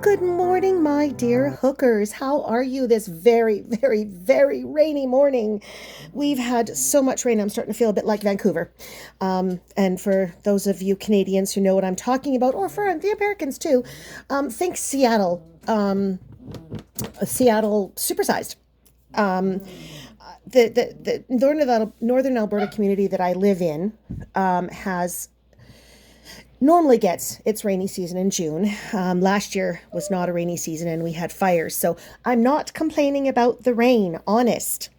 Good morning, my dear hookers. How are you this very, very, very rainy morning? We've had so much rain, I'm starting to feel a bit like Vancouver. And for those of you Canadians who know what I'm talking about, or for the Americans too, think Seattle, Seattle supersized. Um, the northern Alberta community that I live in has normally gets its rainy season in June. Last year was not a rainy season and we had fires. So I'm not complaining about the rain, honest.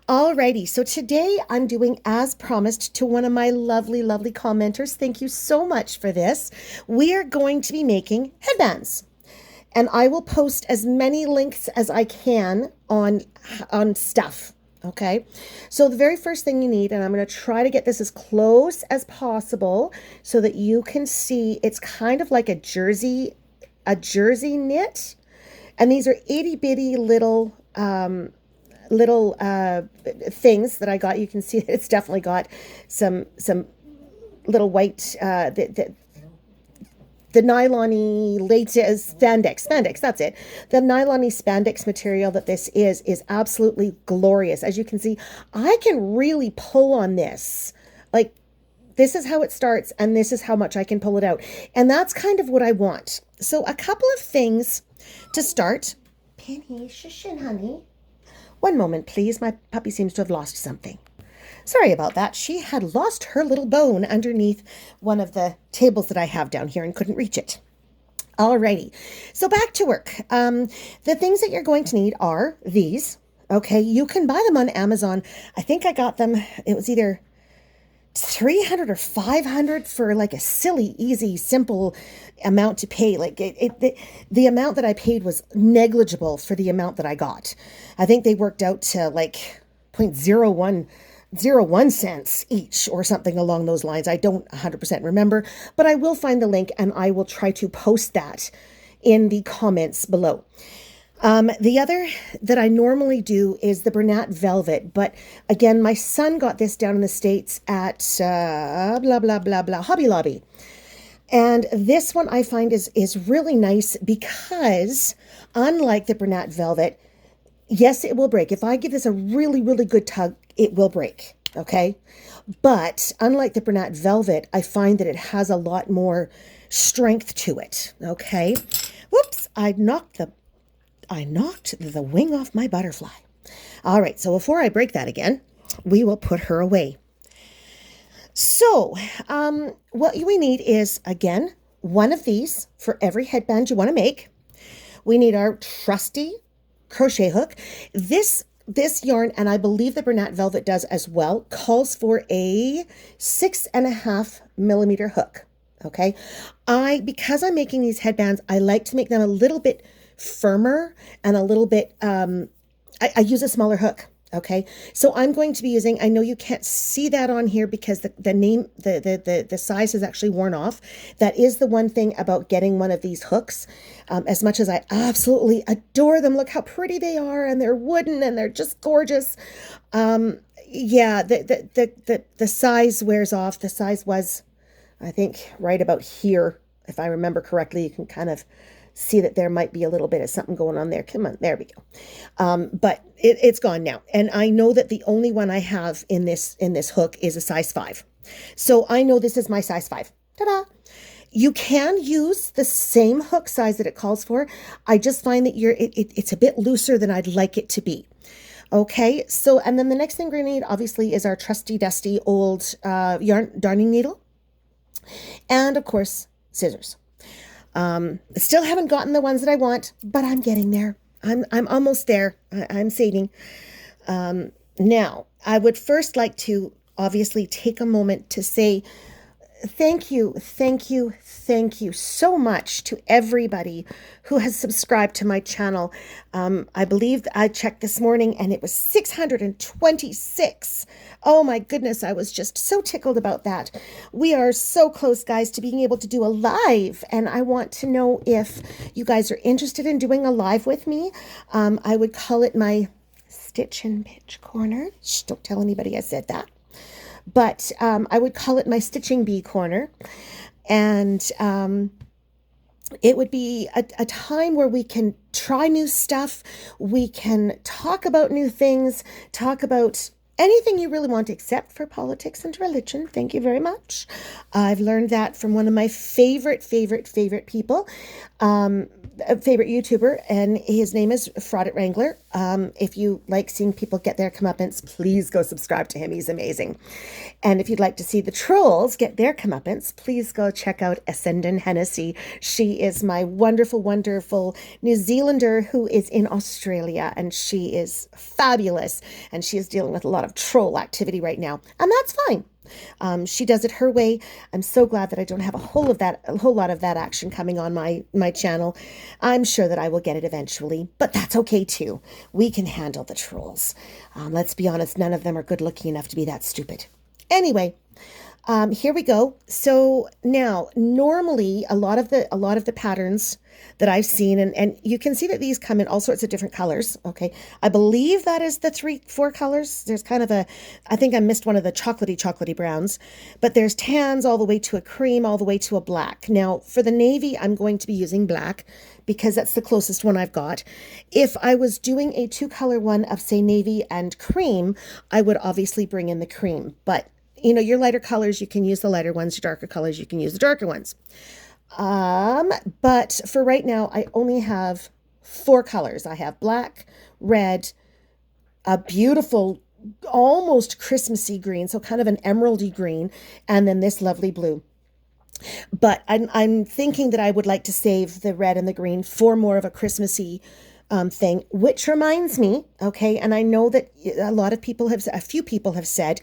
Alrighty, so today I'm doing as promised to one of my lovely, lovely commenters. Thank you so much for this. We are going to be making headbands. And I will post as many links as I can on stuff. Okay, so the very first thing you need, and I'm going to try to get this as close as possible so that you can see, it's kind of like a jersey knit, and these are itty bitty little things that I got. You can see it's definitely got some little white the nylon-y latex spandex, that's it. The nylon-y spandex material that this is absolutely glorious. As you can see, I can really pull on this. Like, this is how it starts, and this is how much I can pull it out. And that's kind of what I want. So a couple of things to start. Penny, shush, honey. One moment, please. My puppy seems to have lost something. Sorry about that. She had lost her little bone underneath one of the tables that I have down here and couldn't reach it. Alrighty, so back to work. The things that you're going to need are these. Okay, you can buy them on Amazon. I think I got them, it was either 300 or 500 for like a silly, easy, simple amount to pay. Like the amount that I paid was negligible for the amount that I got. I think they worked out to like 0.01 cents each or something along those lines. I don't 100% remember, but I will find the link and I will try to post that in the comments below. The other that I normally do is the Bernat Velvet, but again, my son got this down in the States at Hobby Lobby. And this one I find is really nice because unlike the Bernat Velvet, yes, it will break. If I give this a really, really good tug, it will break, okay? But unlike the Bernat Velvet, I find that it has a lot more strength to it, okay? Whoops, I knocked the wing off my butterfly. All right, so before I break that again, we will put her away. So what we need is, again, one of these for every headband you want to make. We need our trusty crochet hook. This yarn, and I believe the Bernat Velvet does as well, calls for a 6.5 millimeter hook. Okay, because I'm making these headbands, I like to make them a little bit firmer and a little bit. I use a smaller hook. Okay, so I'm going to be using, I know you can't see that on here because the size has actually worn off. That is the one thing about getting one of these hooks. As much as I absolutely adore them, look how pretty they are, and they're wooden and they're just gorgeous. Yeah, the size wears off. The size was, I think, right about here. If I remember correctly, you can kind of see that there might be a little bit of something going on there. Come on, there we go. But it's gone now. And I know that the only one I have in this hook is a size 5. So I know this is my size 5. Ta-da! You can use the same hook size that it calls for. I just find that it's a bit looser than I'd like it to be. Okay, so, and then the next thing we're gonna need, obviously, is our trusty, dusty, old darning needle. And, of course, scissors. Still haven't gotten the ones that I want, but I'm getting there. I'm almost there. I'm saving. Now, I would first like to obviously take a moment to say thank you so much to everybody who has subscribed to my channel. I believe I checked this morning and it was 626. Oh my goodness, I was just so tickled about that. We are so close, guys, to being able to do a live, and I want to know if you guys are interested in doing a live with me. I would call it my Stitch and Bitch Corner. Shh, don't tell anybody I said that. But I would call it my Stitching Bee Corner. And it would be a time where we can try new stuff. We can talk about new things, talk about anything you really want except for politics and religion. Thank you very much. I've learned that from one of my favorite people, a favorite YouTuber, and his name is Fraudit Wrangler. If you like seeing people get their comeuppance, please go subscribe to him. He's amazing. And if you'd like to see the trolls get their comeuppance, please go check out Essendon Hennessy. She is my wonderful New Zealander who is in Australia, and she is fabulous. And she is dealing with a lot of troll activity right now, and that's fine. She does it her way. I'm so glad that I don't have a whole lot of that action coming on my channel. I'm sure that I will get it eventually, but that's okay too. We can handle the trolls. Let's be honest, none of them are good looking enough to be that stupid. Anyway, here we go. So now, normally a lot of the patterns that I've seen, and you can see that these come in all sorts of different colors. Okay, I believe that is the 4 colors. There's kind of I think I missed one of the chocolatey browns, but there's tans all the way to a cream, all the way to a black. Now, for the navy, I'm going to be using black because that's the closest one I've got. If I was doing a 2-color one of, say, navy and cream, I would obviously bring in the cream, but you know, your lighter colors, you can use the lighter ones. Your darker colors, you can use the darker ones. But for right now, I only have 4 colors. I have black, red, a beautiful, almost Christmassy green, so kind of an emeraldy green, and then this lovely blue. But I'm thinking that I would like to save the red and the green for more of a Christmassy thing, which reminds me, okay, and I know that a few people have said,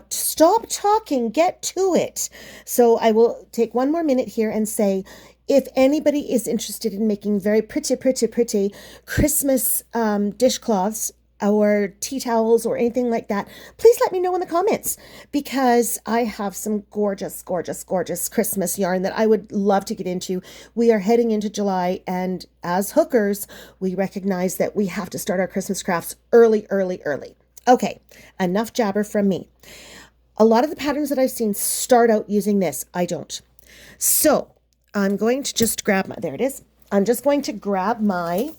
stop talking, get to it. So I will take one more minute here and say, if anybody is interested in making very pretty Christmas dishcloths or tea towels or anything like that, please let me know in the comments, because I have some gorgeous Christmas yarn that I would love to get into. We are heading into July, and as hookers, we recognize that we have to start our Christmas crafts early. Okay, enough jabber from me. A lot of the patterns that I've seen start out using this. I don't. So I'm going to just there it is. I'm just going to grab my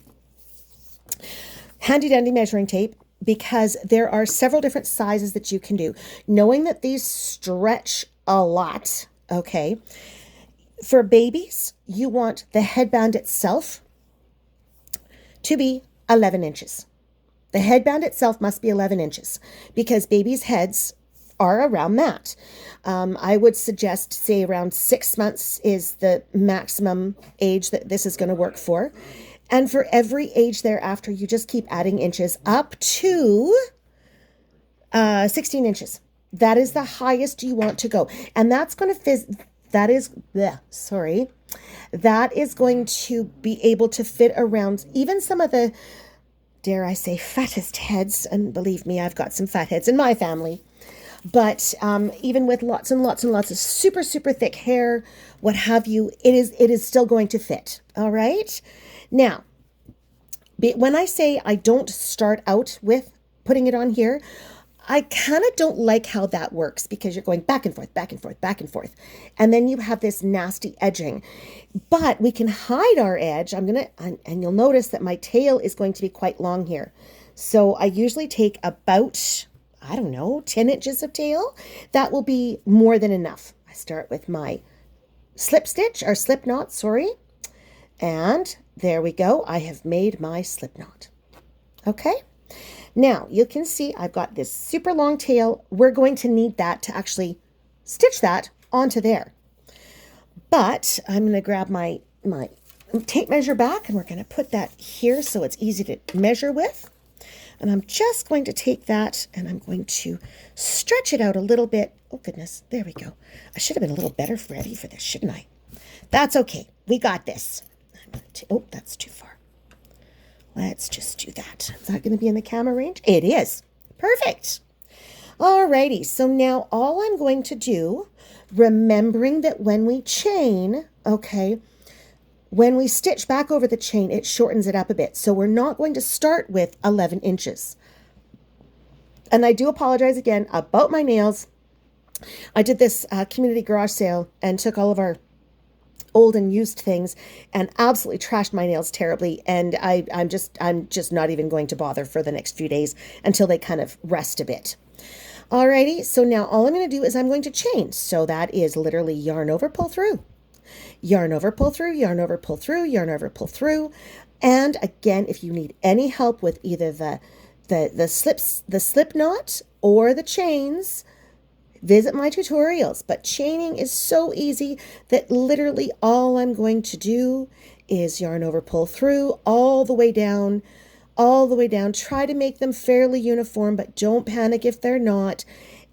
handy dandy measuring tape, because there are several different sizes that you can do. Knowing that these stretch a lot, okay, for babies, you want the headband itself to be 11 inches. The headband itself must be 11 inches because babies' heads are around that. I would suggest, say, around 6 months is the maximum age that this is going to work for. And for every age thereafter, you just keep adding inches up to 16 inches. That is the highest you want to go. And that's going to that is going to be able to fit around even some of the, dare I say, fattest heads. And believe me, I've got some fat heads in my family. But even with lots and lots of super thick hair, what have you, it is still going to fit. All right. Now, when I say I don't start out with putting it on here, I kind of don't like how that works, because you're going back and forth. And then you have this nasty edging. But we can hide our edge. And you'll notice that my tail is going to be quite long here. So I usually take about, 10 inches of tail. That will be more than enough. I start with my slip knot, and there we go. I have made my slip knot. Okay. Now you can see I've got this super long tail. We're going to need that to actually stitch that onto there. But I'm going to grab my tape measure back, and we're going to put that here so it's easy to measure with. And I'm just going to take that and I'm going to stretch it out a little bit. Oh goodness, there we go. I should have been a little better ready for this, shouldn't I? That's okay. We got this. Oh, that's too far. Let's just do that. Is that going to be in the camera range? It is. Perfect. Alrighty. So now all I'm going to do, remembering that when we chain, okay, when we stitch back over the chain, it shortens it up a bit. So we're not going to start with 11 inches. And I do apologize again about my nails. I did this community garage sale and took all of our old and used things and absolutely trashed my nails terribly. And I'm just not even going to bother for the next few days until they kind of rest a bit. Alrighty, so now all I'm going to do is I'm going to chain. So that is literally yarn over, pull through, yarn over, pull through, yarn over, pull through, yarn over, pull through. And again, if you need any help with either the slip knot or the chains, visit my tutorials. But chaining is so easy that literally all I'm going to do is yarn over, pull through all the way down, all the way down. Try to make them fairly uniform, but don't panic if they're not.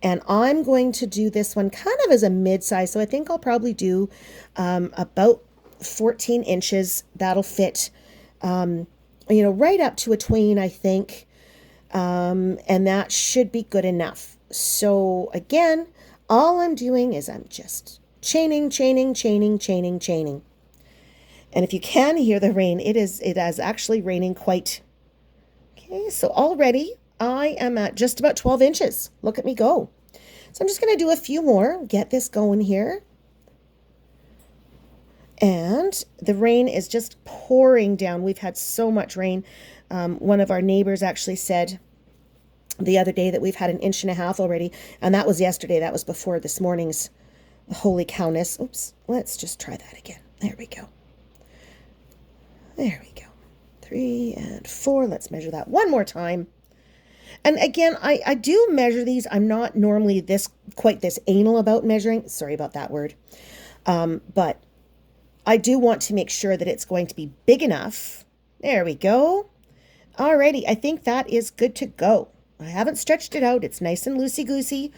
And I'm going to do this one kind of as a mid-size. So I think I'll probably do about 14 inches. That'll fit, right up to a tween, I think. And that should be good enough. So again, all I'm doing is I'm just chaining, chaining, chaining, chaining, chaining. And if you can hear the rain, it is actually raining quite. Okay, so already I am at just about 12 inches. Look at me go. So I'm just going to do a few more, get this going here. And the rain is just pouring down. We've had so much rain. One of our neighbors actually said the other day that we've had 1.5 inches already, and that was yesterday. That was before this morning's holy cowness. Oops, let's just try that again. There we go. There we go. 3 and 4. Let's measure that one more time. And again, I do measure these. I'm not normally quite this anal about measuring. Sorry about that word. But I do want to make sure that it's going to be big enough. There we go. Alrighty, I think that is good to go. I haven't stretched it out. It's nice and loosey-goosey.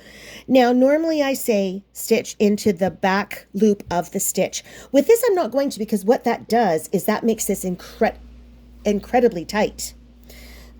Now, normally I say stitch into the back loop of the stitch. With this, I'm not going to, because what that does is that makes this incredibly tight.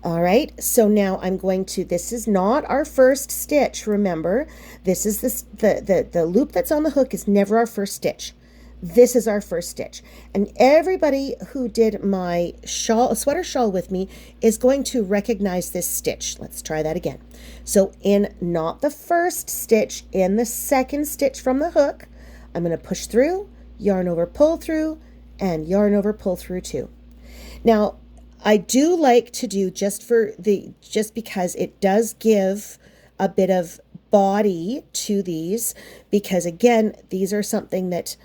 All right, so now I'm going to, this is not our first stitch, remember. This is the loop that's on the hook is never our first stitch. This is our first stitch. And everybody who did my sweater shawl with me is going to recognize this stitch. Let's try that again. So in not the first stitch, in the second stitch from the hook, I'm going to push through, yarn over, pull through, and yarn over, pull through too. Now, I do like to do just because it does give a bit of body to these, because again, these are something that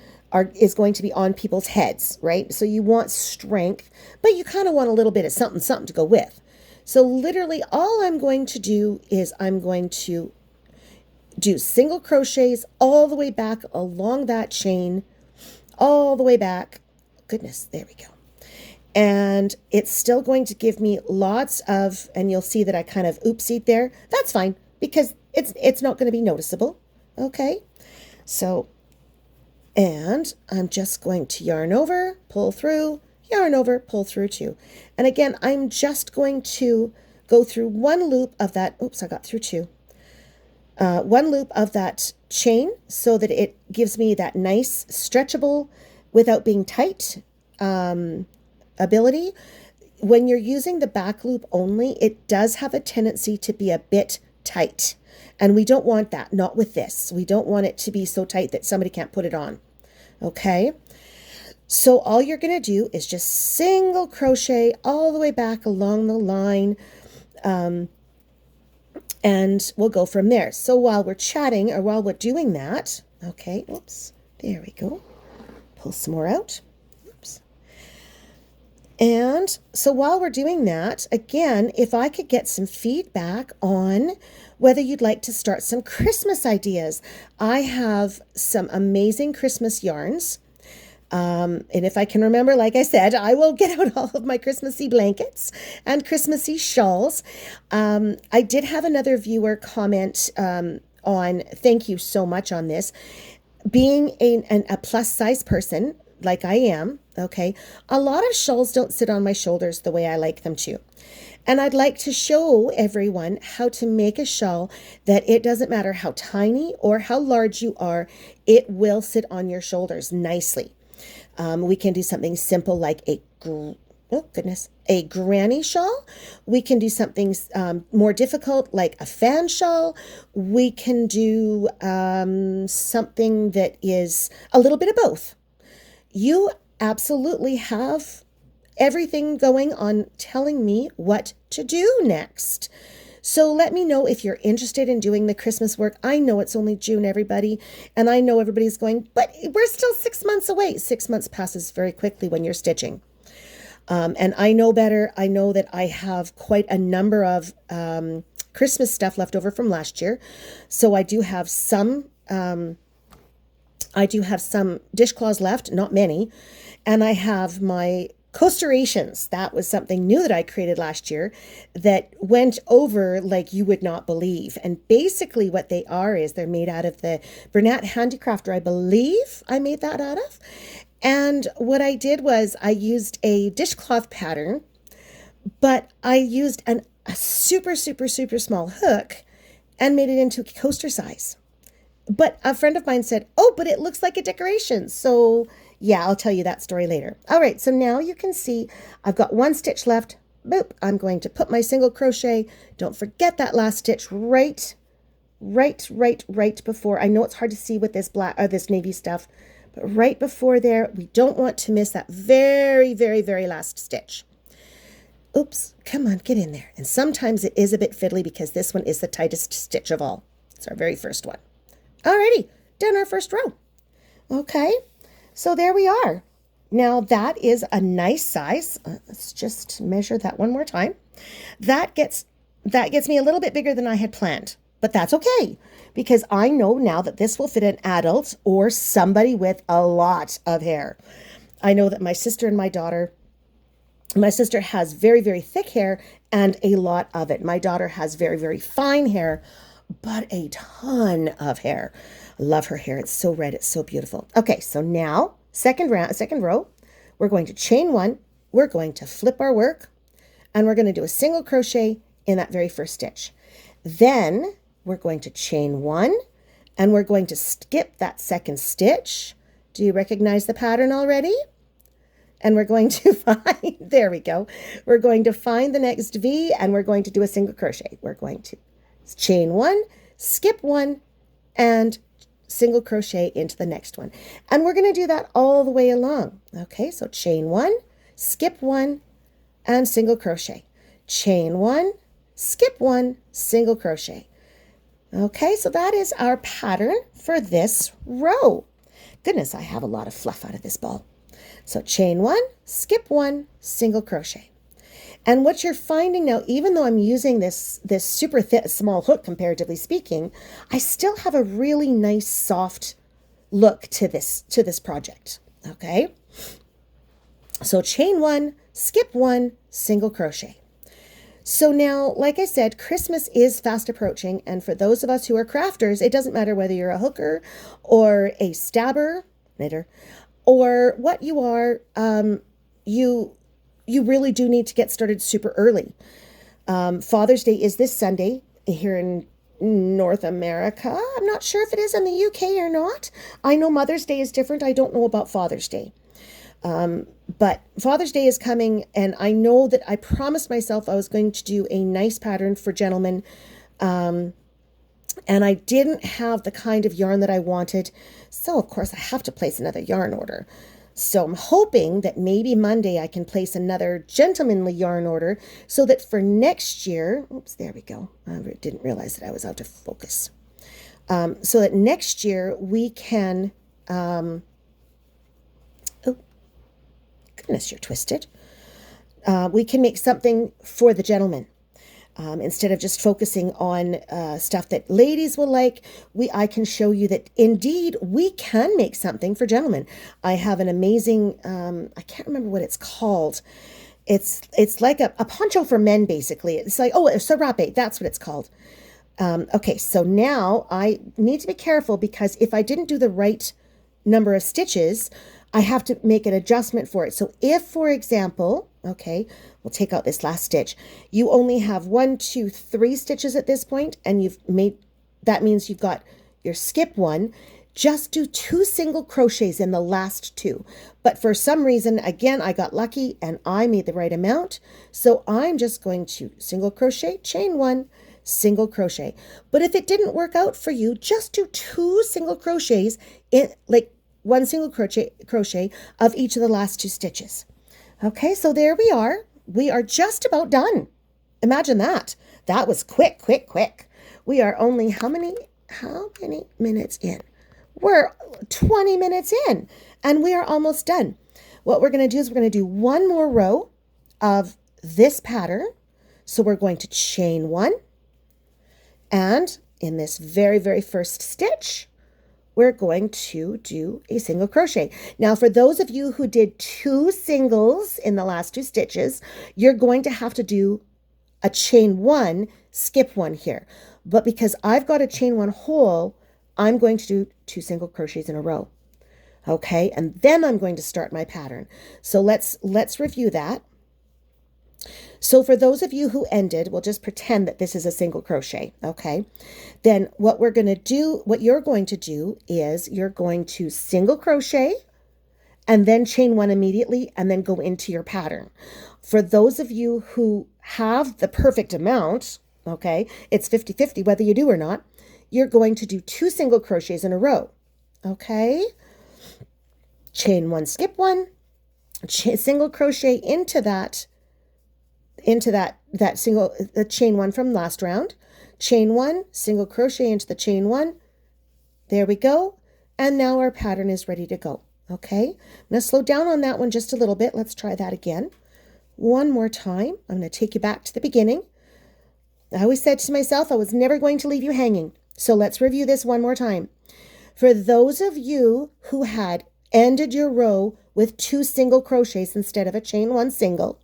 is going to be on people's heads, right? So you want strength, but you kind of want a little bit of something to go with. So literally all I'm going to do is I'm going to do single crochets all the way back along that chain, all the way back. Goodness, there we go. And it's still going to give me lots of, and you'll see that I kind of oopsied there. That's fine, because it's not going to be noticeable. Okay, so, and I'm just going to yarn over, pull through, yarn over, pull through too. And again, I'm just going to go through one loop of that. Oops, I got through two. One loop of that chain so that it gives me that nice stretchable without being tight ability. When you're using the back loop only, it does have a tendency to be a bit tight. And we don't want that, not with this. We don't want it to be so tight that somebody can't put it on. Okay. So all you're going to do is just single crochet all the way back along the line. And we'll go from there. So while we're chatting or while we're doing that, okay, oops, there we go. Pull some more out. Oops. And so while we're doing that, again, if I could get some feedback on whether you'd like to start some Christmas ideas. I have some amazing Christmas yarns. And if I can remember, like I said, I will get out all of my Christmassy blankets and Christmassy shawls. I did have another viewer comment on, thank you so much on this, being a plus size person, like I am, okay, a lot of shawls don't sit on my shoulders the way I like them to. And I'd like to show everyone how to make a shawl that it doesn't matter how tiny or how large you are, it will sit on your shoulders nicely. We can do something simple like a granny shawl. We can do something more difficult like a fan shawl. We can do something that is a little bit of both. you absolutely have everything going on telling me what to do next. So let me know if you're interested in doing the Christmas work. I know it's only June, everybody, and I know everybody's going, but we're still 6 months away. 6 months passes very quickly when you're stitching. And I know better. I know that I have quite a number of Christmas stuff left over from last year. So I do have some dishcloths left, not many. And I have my coasterations. That was something new that I created last year that went over like you would not believe. And basically what they are is they're made out of the Bernat Handicrafter, I believe I made that out of. And what I did was I used a dishcloth pattern, but I used a super, super, super small hook and made it into coaster size. But a friend of mine said, oh, but it looks like a decoration. So yeah, I'll tell you that story later. All right, so now you can see I've got one stitch left. Boop, I'm going to put my single crochet. Don't forget that last stitch right before. I know it's hard to see with this black or this navy stuff, but right before there, we don't want to miss that very, very, very last stitch. Oops, come on, get in there. And sometimes it is a bit fiddly because this one is the tightest stitch of all. It's our very first one. Alrighty, done our first row. Okay, so there we are. Now that is a nice size. Let's just measure that one more time. That gets me a little bit bigger than I had planned, but that's okay because I know now that this will fit an adult or somebody with a lot of hair. I know that my sister has very, very thick hair and a lot of it. My daughter has very, very fine hair, but a ton of hair. I love her hair. It's so red. It's so beautiful. Okay, so now second row, we're going to chain one. We're going to flip our work and we're going to do a single crochet in that very first stitch. Then we're going to chain one and we're going to skip that second stitch. Do you recognize the pattern already? And we're going to find, there we go. We're going to find the next V and we're going to do a single crochet. We're going to chain one, skip one, and single crochet into the next one. And we're going to do that all the way along. Okay, so chain one, skip one, and single crochet. Chain one, skip one, single crochet. Okay, so that is our pattern for this row. Goodness, I have a lot of fluff out of this ball. So chain one, skip one, single crochet. And what you're finding now, even though I'm using this super small hook, comparatively speaking, I still have a really nice soft look to this project. Okay. So chain one, skip one, single crochet. So now, like I said, Christmas is fast approaching. And for those of us who are crafters, it doesn't matter whether you're a hooker or a stabber, knitter, or what you are, you really do need to get started super early. Father's Day is this Sunday here in North America. I'm not sure if it is in the UK or not. I know Mother's Day is different. I don't know about Father's Day. But Father's Day is coming, and I know that I promised myself I was going to do a nice pattern for gentlemen. And I didn't have the kind of yarn that I wanted. So, of course, I have to place another yarn order. So I'm hoping that maybe Monday I can place another gentlemanly yarn order so that for next year, oops, there we go. I didn't realize that I was out of focus. So that next year we can, oh, goodness, you're twisted. We can make something for the gentleman. Instead of just focusing on stuff that ladies will like, I can show you that indeed we can make something for gentlemen. I have an amazing, I can't remember what it's called. It's like a poncho for men, basically. It's like, oh, a serape, that's what it's called. Okay, so now I need to be careful because if I didn't do the right number of stitches, I have to make an adjustment for it. So if, for example, okay, we'll take out this last stitch. You only have 1, 2, 3 stitches at this point, and that means you've got your skip one. Just do 2 single crochets in the last 2. But for some reason, again, I got lucky and I made the right amount. So I'm just going to single crochet, chain 1, single crochet. But if it didn't work out for you, just do 2 single crochets in, like, one single crochet of each of the last 2 stitches. Okay, so there we are. We are just about done. Imagine that. That was quick, quick, quick. We are only how many minutes in? We're 20 minutes in, and we are almost done. What we're going to do is we're going to do one more row of this pattern. So we're going to chain 1, and in this very, very first stitch, we're going to do a single crochet. Now, for those of you who did 2 singles in the last 2 stitches, you're going to have to do a chain 1, skip 1 here. But because I've got a chain 1 whole, I'm going to do 2 single crochets in a row. Okay, and then I'm going to start my pattern. So let's review that. So for those of you who ended, we'll just pretend that this is a single crochet, okay? Then what you're going to do is you're going to single crochet and then chain 1 immediately and then go into your pattern. For those of you who have the perfect amount, okay, it's 50-50 whether you do or not, you're going to do 2 single crochets in a row, okay? Chain 1, skip 1, single crochet into that chain 1 from last round, chain 1, single crochet into the chain 1. There we go. And now our pattern is ready to go. Okay. I'm going to slow down on that one just a little bit. Let's try that again. One more time. I'm going to take you back to the beginning. I always said to myself, I was never going to leave you hanging. So let's review this one more time. For those of you who had ended your row with 2 single crochets instead of a chain 1 single,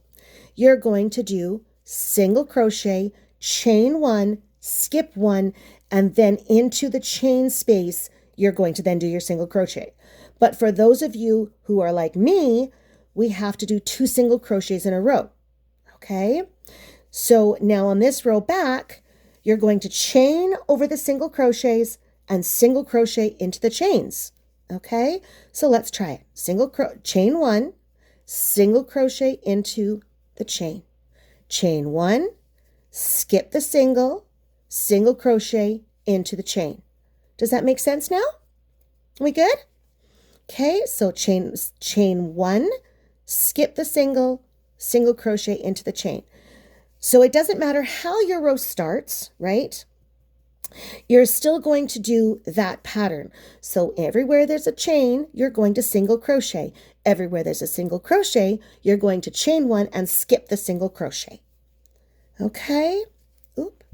you're going to do single crochet, chain 1, skip 1, and then into the chain space, you're going to then do your single crochet. But for those of you who are like me, we have to do 2 single crochets in a row. Okay? So now on this row back, you're going to chain over the single crochets and single crochet into the chains. Okay? So let's try it. Chain 1, single crochet into the chain. Chain 1, skip the single crochet into the chain. Does that make sense now? We good? Okay, so chain 1, skip the single crochet into the chain. So it doesn't matter how your row starts, right? You're still going to do that pattern. So everywhere there's a chain, you're going to single crochet. Everywhere there's a single crochet, you're going to chain 1 and skip the single crochet. Okay? Oop.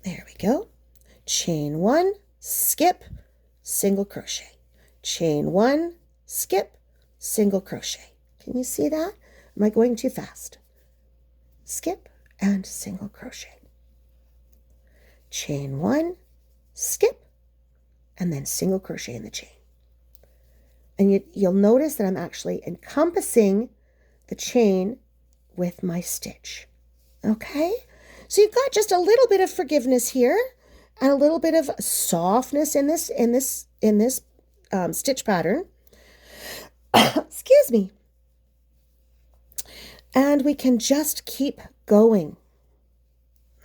There we go. Chain 1, skip, single crochet. Chain 1, skip, single crochet. Can you see that? Am I going too fast? Skip and single crochet. Chain 1, skip, and then single crochet in the chain. And you'll notice that I'm actually encompassing the chain with my stitch. Okay? So you've got just a little bit of forgiveness here and a little bit of softness in this stitch pattern. Excuse me. And we can just keep going.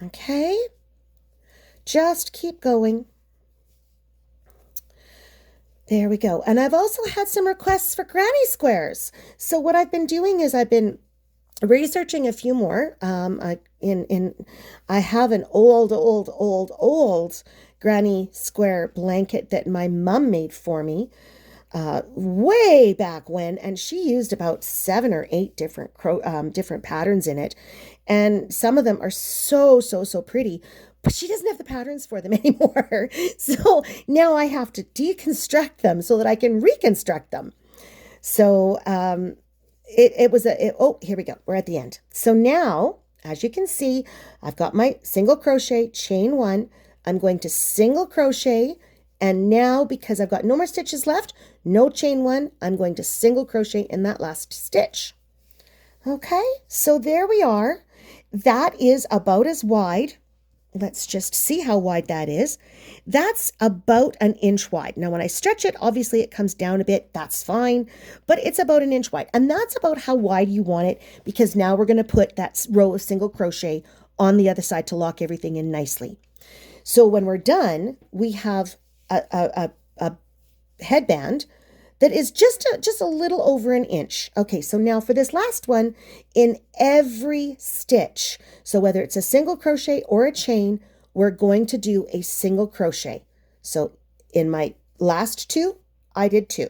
Okay? Just keep going. There we go. And I've also had some requests for granny squares. So what I've been doing is I've been researching a few more. I have an old granny square blanket that my mom made for me way back when, and she used about 7 or 8 different patterns in it, and some of them are so pretty. But she doesn't have the patterns for them anymore. So now I have to deconstruct them so that I can reconstruct them. So here we go. We're at the end. So now, as you can see, I've got my single crochet, chain 1. I'm going to single crochet. And now, because I've got no more stitches left, no chain 1, I'm going to single crochet in that last stitch. Okay, so there we are. That is about as wide. Let's just see how wide that is. That's about 1 inch wide. Now, when I stretch it, obviously it comes down a bit. That's fine, but it's about 1 inch wide. And that's about how wide you want it, because now we're going to put that row of single crochet on the other side to lock everything in nicely. So when we're done, we have a headband that is just a little over an inch. Okay, so now for this last one, in every stitch, so whether it's a single crochet or a chain, we're going to do a single crochet. So in my last two, I did 2.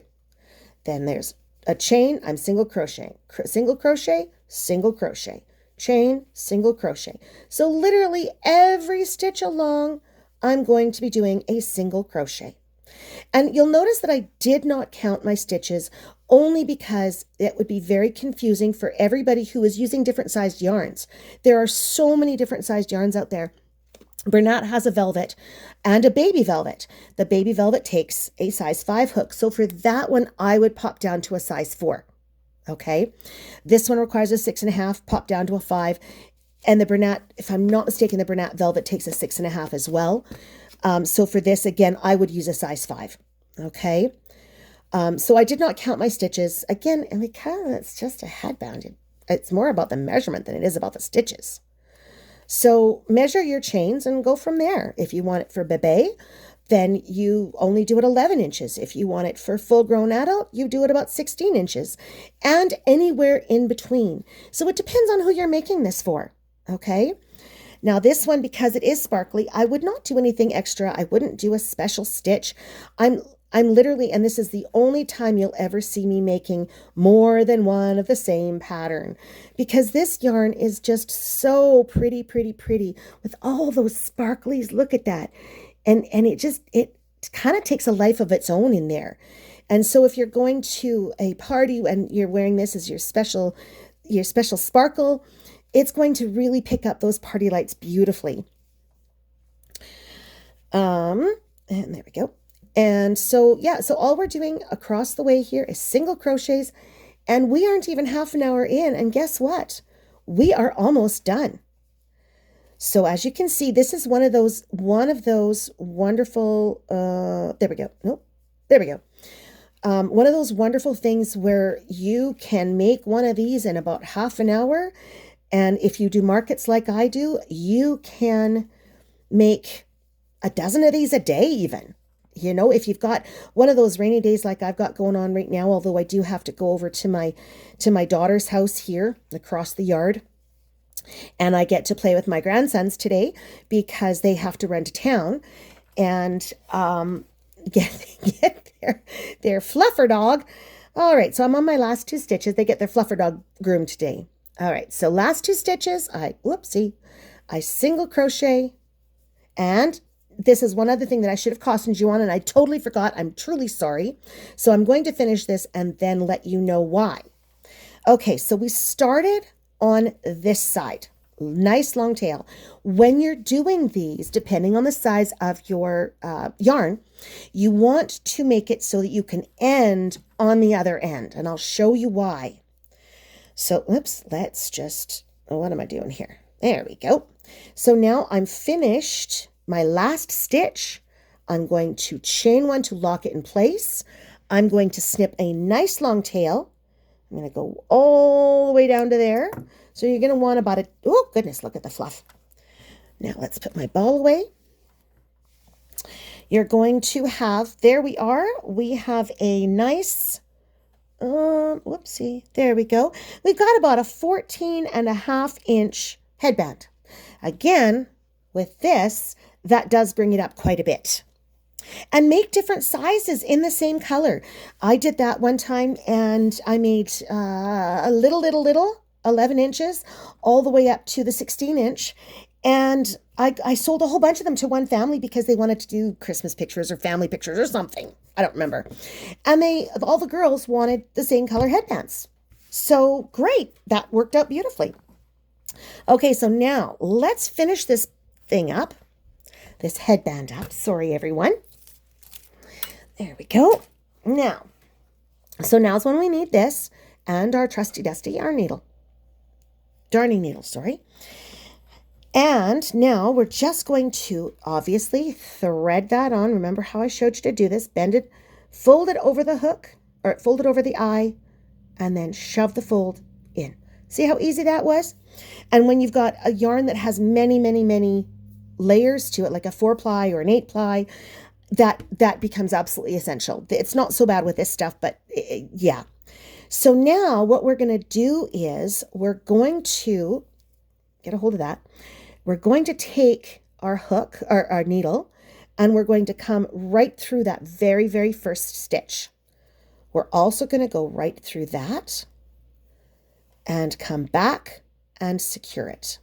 Then there's a chain, I'm single crochet, single crochet, single crochet, chain, single crochet. So literally every stitch along, I'm going to be doing a single crochet. And you'll notice that I did not count my stitches only because it would be very confusing for everybody who is using different sized yarns. There are so many different sized yarns out there. Bernat has a velvet and a baby velvet. The baby velvet takes a size 5 hook. So for that one, I would pop down to a size 4. Okay. This one requires a 6.5, pop down to a 5. And the Bernat, if I'm not mistaken, the Bernat velvet takes a 6.5 as well. So for this, again, I would use a size 5. Okay. So I did not count my stitches. Again, and because it's just a headband, it's more about the measurement than it is about the stitches. So measure your chains and go from there. If you want it for bébé, then you only do it 11 inches. If you want it for full-grown adult, you do it about 16 inches and anywhere in between. So it depends on who you're making this for. Okay. Now this one, because it is sparkly, I would not do anything extra. I wouldn't do a special stitch. I'm literally, and this is the only time you'll ever see me making more than one of the same pattern, because this yarn is just so pretty, pretty, pretty with all those sparklies. Look at that. And it kind of takes a life of its own in there. And so if you're going to a party and you're wearing this as your special sparkle, it's going to really pick up those party lights beautifully. And there we go. And so, yeah, so all we're doing across the way here is single crochets, and we aren't even half an hour in. And guess what? We are almost done. So as you can see, this is one of those wonderful, there we go. Nope. There we go. One of those wonderful things where you can make one of these in about half an hour. And if you do markets like I do, you can make a dozen of these a day even. You know, if you've got one of those rainy days like I've got going on right now, although I do have to go over to my daughter's house here across the yard. And I get to play with my grandsons today because they have to run to town and get their fluffer dog. All right, so I'm on my last 2 stitches. They get their fluffer dog groomed today. All right, so last 2 stitches, I single crochet, and this is one other thing that I should have cautioned you on, and I totally forgot. I'm truly sorry. So I'm going to finish this and then let you know why. Okay, so we started on this side. Nice long tail. When you're doing these, depending on the size of your yarn, you want to make it so that you can end on the other end, and I'll show you why. So, let's just, what am I doing here? There we go. So now I'm finished my last stitch. I'm going to chain 1 to lock it in place. I'm going to snip a nice long tail. I'm going to go all the way down to there. So you're going to want about it. Oh, goodness, look at the fluff. Now let's put my ball away. You're going to have, there we are. We have a nice, whoopsie, there we go. We've got about a 14.5 inch headband. Again, with this, that does bring it up quite a bit. And make different sizes in the same color. I did that one time and I made a little, 11 inches, all the way up to the 16 inch. And I sold a whole bunch of them to one family because they wanted to do Christmas pictures or family pictures or something. I don't remember. And all the girls wanted the same color headbands. So great, that worked out beautifully. Okay, so now let's finish this thing up, this headband up. Sorry, everyone. There we go. Now, so now's when we need this and our trusty dusty yarn needle. Darning needle, sorry. And now we're just going to obviously thread that on. Remember how I showed you to do this? Bend it, fold it over the hook, or fold it over the eye, and then shove the fold in. See how easy that was? And when you've got a yarn that has many, many, many layers to it, like a 4-ply or an 8-ply, that becomes absolutely essential. It's not so bad with this stuff, but yeah. So now what we're going to do is we're going to get a hold of that. We're going to take our hook, our needle, and we're going to come right through that very, very first stitch. We're also going to go right through that and come back and secure it.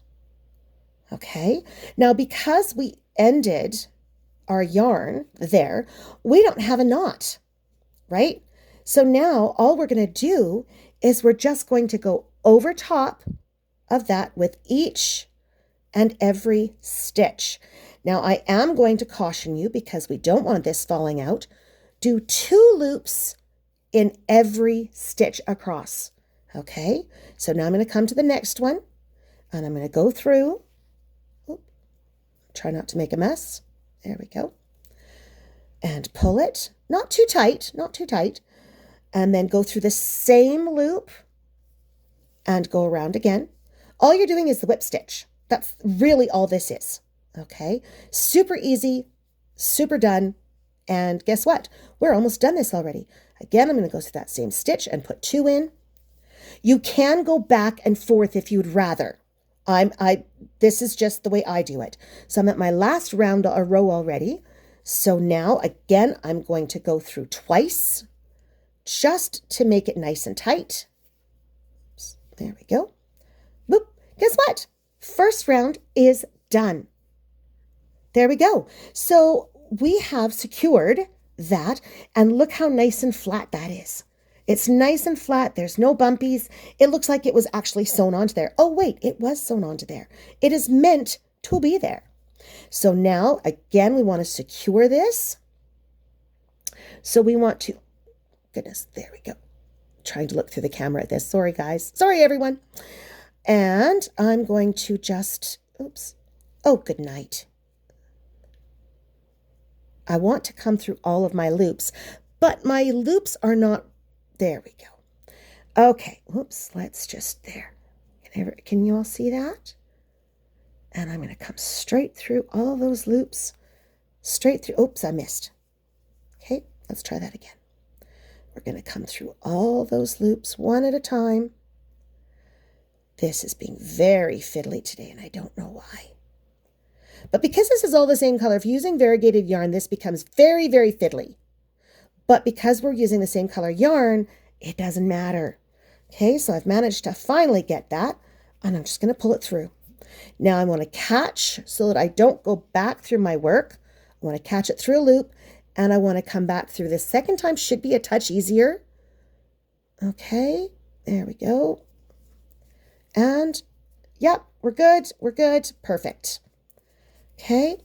Okay. Now, because we ended our yarn there, we don't have a knot, right? So now all we're going to do is we're just going to go over top of that with each and every stitch. Now I am going to caution you, because we don't want this falling out, do 2 loops in every stitch across. Okay, so now I'm going to come to the next one and I'm going to go through. Try not to make a mess. There we go. And pull it, not too tight, not too tight. And then go through the same loop and go around again. All you're doing is the whip stitch. That's really all this is. Okay, super easy, super done. And guess what? We're almost done this already. Again, I'm going to go through that same stitch and put 2 in. You can go back and forth if you'd rather. This is just the way I do it. So I'm at my last round or row already. So now again, I'm going to go through twice just to make it nice and tight. Oops, there we go. Boop. Guess what? First round is done. There we go. So we have secured that, and look how nice and flat that is. It's nice and flat. There's no bumpies. It looks like it was actually sewn onto there. Oh, wait, it was sewn onto there. It is meant to be there. So now, again, we want to secure this. So we want to, goodness, there we go. Trying to look through the camera at this. Sorry, guys. Sorry, everyone. And I'm going to just, oops. Oh, good night. I want to come through all of my loops, but my loops are not, there we go. Okay, whoops, let's just, there. Can you all see that? And I'm going to come straight through all those loops, straight through, oops, I missed. Okay, let's try that again. We're going to come through all those loops one at a time. This is being very fiddly today, and I don't know why. But because this is all the same color, if you're using variegated yarn, this becomes very, very fiddly. But because we're using the same color yarn, it doesn't matter. Okay, so I've managed to finally get that, and I'm just going to pull it through. Now I want to catch so that I don't go back through my work. I want to catch it through a loop, and I want to come back through. The second time should be a touch easier. Okay, there we go. And, yep, we're good, perfect. Okay,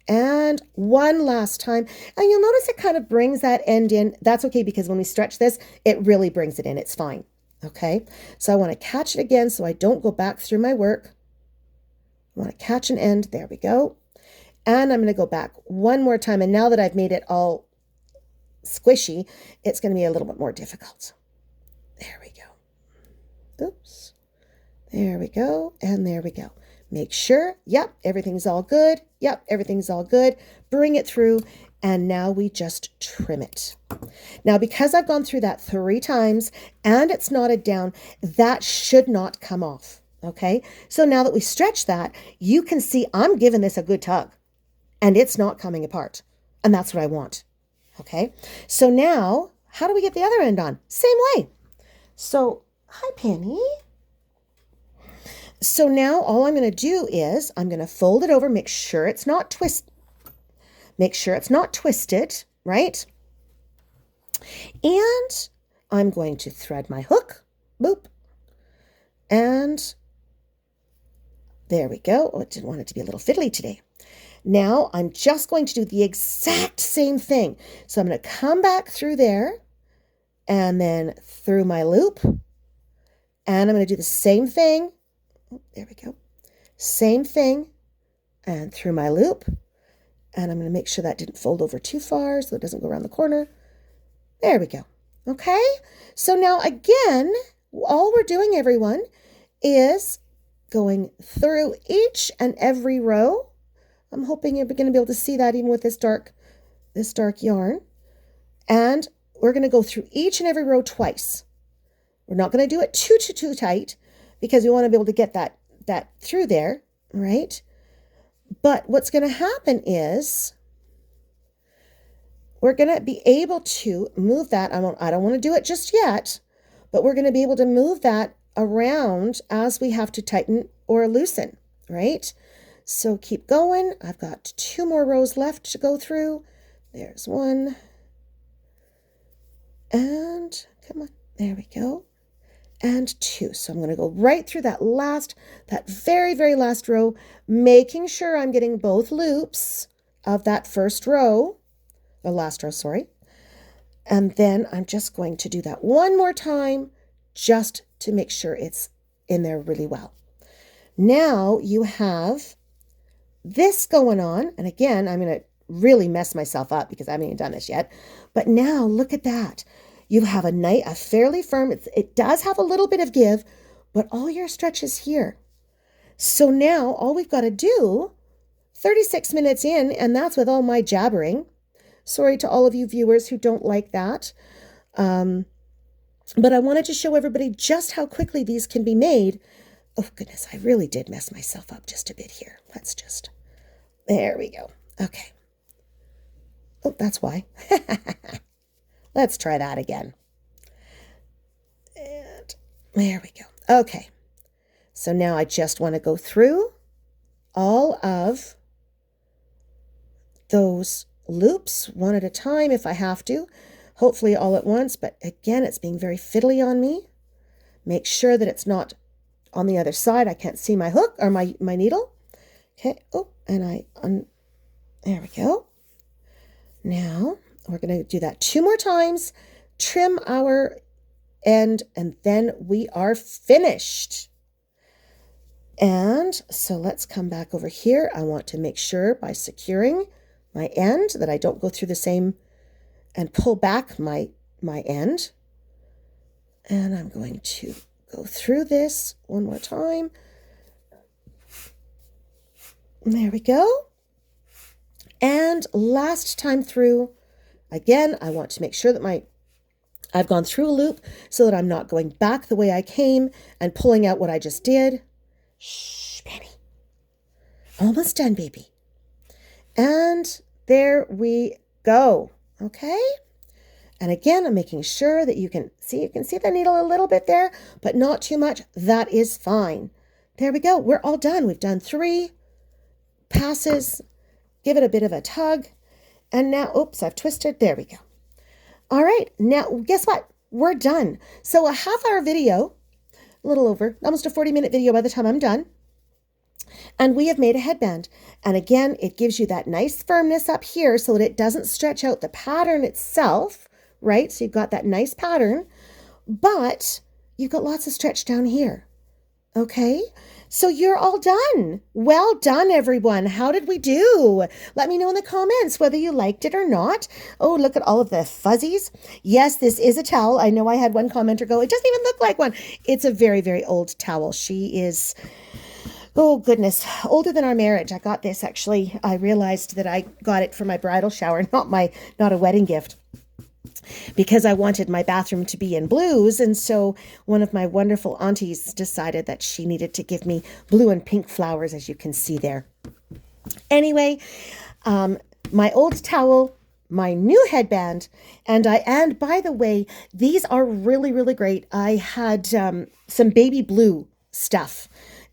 and one last time. And you'll notice it kind of brings that end in. That's okay, because when we stretch this, it really brings it in. It's fine. Okay, so I want to catch it again so I don't go back through my work. I want to catch an end. There we go. And I'm going to go back one more time. And now that I've made it all squishy, it's going to be a little bit more difficult. There we go. Oops. There we go. And there we go. Make sure, yep, everything's all good. Yep, everything's all good. Bring it through, and now we just trim it. Now, because I've gone through that 3 times and it's knotted down, that should not come off, okay? So now that we stretch that, you can see I'm giving this a good tug, and it's not coming apart, and that's what I want, okay? So now, how do we get the other end on? Same way. So, hi, Penny. So now all I'm going to do is I'm going to fold it over, make sure it's not twisted, right? And I'm going to thread my hook, boop, and there we go. Oh, I didn't want it to be a little fiddly today. Now I'm just going to do the exact same thing. So I'm going to come back through there and then through my loop, and I'm going to do the same thing. There we go. Same thing, and through my loop, and I'm going to make sure that didn't fold over too far so it doesn't go around the corner. There we go. Okay, so now again, all we're doing, everyone, is going through each and every row. I'm hoping you're going to be able to see that even with this dark this dark yarn, and we're going to go through each and every row twice. We're not going to do it too tight because we want to be able to get that through there, right? But what's going to happen is we're going to be able to move that. I don't want to do it just yet, but we're going to be able to move that around as we have to tighten or loosen, right? So keep going. I've got 2 more rows left to go through. There's 1. And come on, there we go. And 2. So I'm going to go right through that very, very last row, making sure I'm getting both loops of that first row, the last row, sorry. And then I'm just going to do that one more time, just to make sure it's in there really well. Now you have this going on. And again, I'm going to really mess myself up because I haven't even done this yet. But now look at that. You have a fairly firm, it does have a little bit of give, but all your stretch is here. So now all we've got to do, 36 minutes in, and that's with all my jabbering. Sorry to all of you viewers who don't like that. But I wanted to show everybody just how quickly these can be made. Oh goodness, I really did mess myself up just a bit here. There we go. Okay. Oh, that's why. Let's try that again. And there we go. Okay. So now I just want to go through all of those loops one at a time if I have to. Hopefully all at once, but again, it's being very fiddly on me. Make sure that it's not on the other side. I can't see my hook or my needle. Okay. Oh, and there we go. Now we're going to do that 2 more times, trim our end, and then we are finished. And so let's come back over here. I want to make sure by securing my end that I don't go through the same and pull back my end. And I'm going to go through this one more time. There we go. And last time through, again, I want to make sure that I've gone through a loop so that I'm not going back the way I came and pulling out what I just did. Shh, Penny. Almost done, baby. And there we go. Okay. And again, I'm making sure that you can see the needle a little bit there, but not too much. That is fine. There we go. We're all done. We've done 3 passes. Give it a bit of a tug. And now, oops, I've twisted. There we go. All right. Now, guess what? We're done. So a half-hour video, a little over, almost a 40-minute video by the time I'm done. And we have made a headband. And again, it gives you that nice firmness up here so that it doesn't stretch out the pattern itself, right? So you've got that nice pattern, but you've got lots of stretch down here. Okay? So you're all done. Well done, everyone. How did we do? Let me know in the comments whether you liked it or not. Oh, look at all of the fuzzies. Yes, this is a towel. I know I had one commenter go, it doesn't even look like one. It's a very, very old towel. She is, oh goodness, older than our marriage. I got this actually. I realized that I got it for my bridal shower, not a wedding gift, because I wanted my bathroom to be in blues. And so one of my wonderful aunties decided that she needed to give me blue and pink flowers, as you can see there. Anyway, my old towel, my new headband, and by the way, these are really, really great. I had some baby blue stuff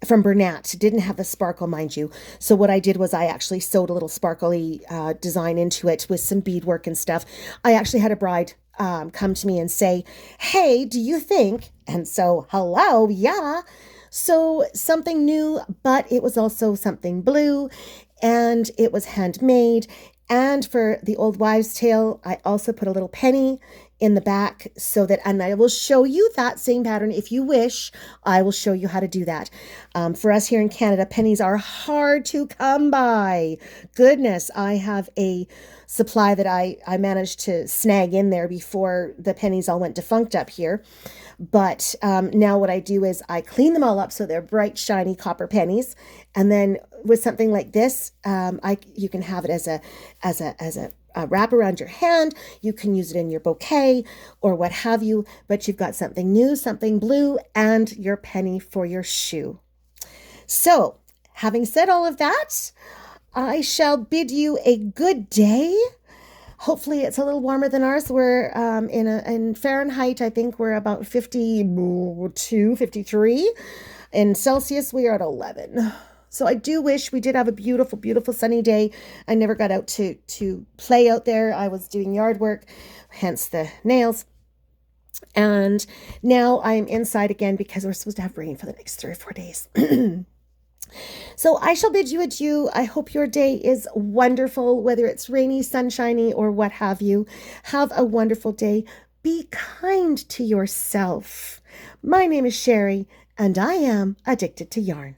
from Bernat. Didn't have the sparkle, mind you. So what I did was I actually sewed a little sparkly design into it with some beadwork and stuff. I actually had a bride come to me and say, hey, do you think? And so, hello, yeah. So something new, but it was also something blue, and it was handmade. And for the old wives' tale, I also put a little penny in the back so that, and I will show you that same pattern if you wish. I will show you how to do that. For us here in Canada, pennies are hard to come by. Goodness, I have a supply that I managed to snag in there before the pennies all went defunct up here. But now what I do is I clean them all up so they're bright, shiny copper pennies. And then with something like this, you can have it as a wrap around your hand. You can use it in your bouquet or what have you, but you've got something new, something blue, and your penny for your shoe. So, having said all of that, I shall bid you a good day. Hopefully it's a little warmer than ours. We're in Fahrenheit, I think we're about 52, 53. In Celsius, we are at 11. So I do wish we did have a beautiful, beautiful sunny day. I never got out to play out there. I was doing yard work, hence the nails. And now I'm inside again because we're supposed to have rain for the next 3 or 4 days. So I shall bid you adieu. I hope your day is wonderful, whether it's rainy, sunshiny, or what have you. Have a wonderful day. Be kind to yourself. My name is Sherry, and I am addicted to yarn.